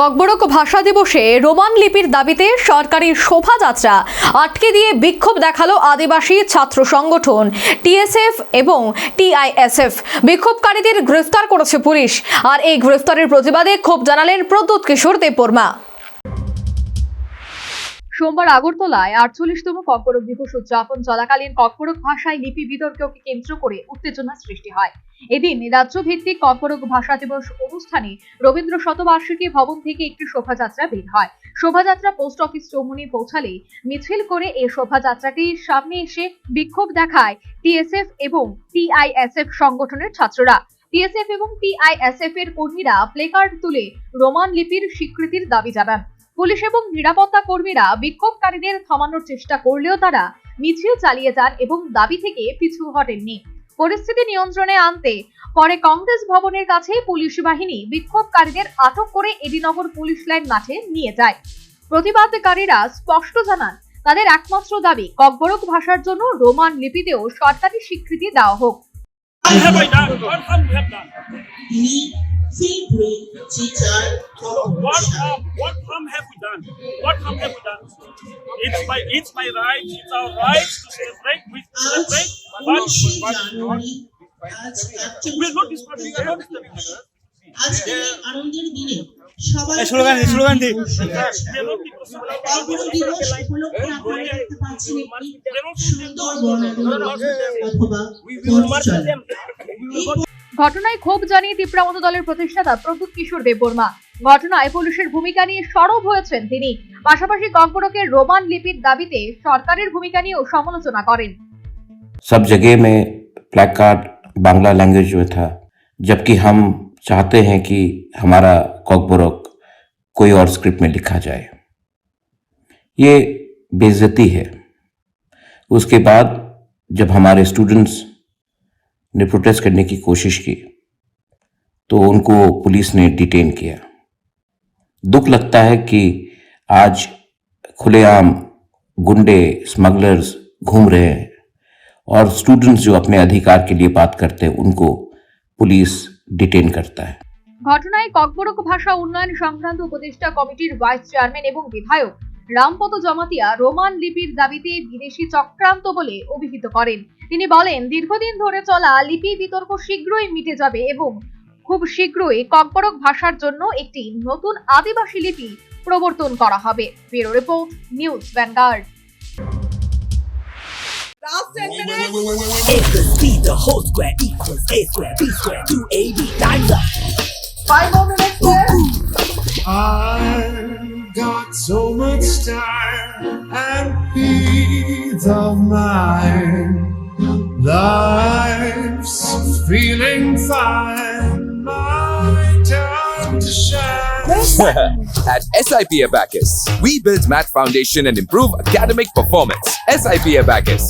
ককবরক ভাষা দিবসে রোমান লিপির দাবিতে সরকারি শোভাযাত্রা আটকে দিয়ে বিক্ষোভ দেখালো আদিবাসী ছাত্র সংগঠন টিএসএফ এবং টিআইএসএফ। বিক্ষোভকারীদের গ্রেফতার করেছে পুলিশ। আর এই গ্রেফতারের প্রতিবাদে ক্ষোভ জানালেন প্রদ্যোৎ কিশোর দেববর্মা। সোমবার আগরতলায় ৪৮তম ককবরক দিবস উদযাপন চলাকালীন ককবরক ভাষায় লিপি বিতর্ককে কেন্দ্র করে উত্তেজনা সৃষ্টি হয়। এদিন রাজ্যভিত্তিক ককবরক ভাষা দিবস অনুষ্ঠানে রবীন্দ্র শতবার্ষিকী ভবন থেকে একটি শোভাযাত্রা বের হয়। শোভাযাত্রা পোস্ট অফিস চৌমুহনী পৌঁছালে মিছিল করে এই শোভাযাত্রাটির সামনে এসে বিক্ষোভ দেখায় টিএসএফ এবং টিআইএসএফ সংগঠনের ছাত্ররা। টিএসএফ এবং টিআইএসএফ এর কর্মীরা প্লেকার্ড তুলে রোমান লিপির স্বীকৃতির দাবি জানান। পুলিশ এবং নিরাপত্তা কর্মীরা বিক্ষোভকারীদের থামানোর চেষ্টা করলেও তারা মিছিল চালিয়ে যান এবং দাবি থেকে পিছু হটেননি। পরিস্থিতি নিয়ন্ত্রণে আনতে পরে কংগ্রেস ভবনের কাছে পুলিশ বাহিনী বিক্ষোভকারীদের আটক করে এডিনগর পুলিশ লাইন মাঠে নিয়ে যায়। প্রতিবাদকারীরা স্পষ্ট জানান, তাদের একমাত্র দাবি ককবরক ভাষার জন্য রোমান লিপিতেও সরকারি স্বীকৃতি দেওয়া হোক। Feel free, teacher. What harm have we done? What harm have we done? It's my right. It's our right to celebrate. We celebrate. We're not disturbing. আজকে আনন্দের দিনে সবাই স্লোগান দি ককবরক দিবস উপলক্ষে আপনারা দেখতে পাচ্ছেন একটি সুন্দর বর্ণাঢ্য অথবা পথচলা। ঘটনায় ক্ষোভ জানিয়ে তীব্রামত দলের প্রতিষ্ঠাতা প্রদ্যোৎ কিশোর দেববর্মা। ঘটনায় পুলিশের ভূমিকা নিয়ে সরব হয়েছেন তিনি। পাশাপাশি ককবরকের রোমান লিপির দাবিতে সরকারের ভূমিকা নিয়েও সমালোচনা করেন। सब जगह में प्लैकार्ड बांग्ला लैंग्वेज में था, जबकि हम चाहते हैं कि हमारा कॉकबोरक कोई और स्क्रिप्ट में लिखा जाए। ये बेइज्जती है। उसके बाद जब हमारे स्टूडेंट्स ने प्रोटेस्ट करने की कोशिश की तो उनको पुलिस ने डिटेन किया। दुख लगता है कि आज खुलेआम गुंडे स्मगलर्स घूम रहे हैं और स्टूडेंट्स जो अपने अधिकार के लिए बात करते हैं उनको पुलिस डिटेन करता है। ঘটনায় ককবরক ভাষা উন্নয়ন সংক্রান্ত উপদেষ্টা কমিটির ভাইস চেয়ারম্যান এবং বিধায়ক রামপদ জমাতিয়া রোমান লিপির দাবিতে বিদেশি চক্রান্ত বলে অভিহিত করেন। তিনি বলেন, দীর্ঘদিন ধরে চলা লিপি বিতর্ক শীঘ্রই মিটে যাবে এবং খুব শীঘ্রই ককবরক ভাষার জন্য একটি নতুন আদিবাসী লিপি প্রবর্তন করা হবে। Bureau report, news vanguard. A plus B the whole square equals A square B square 2AB times up. 5 more minutes there. I've got so much time and peace of mind. Life's feeling fine. My time to shine. At SIP Abacus, we build math foundation and improve academic performance. SIP Abacus,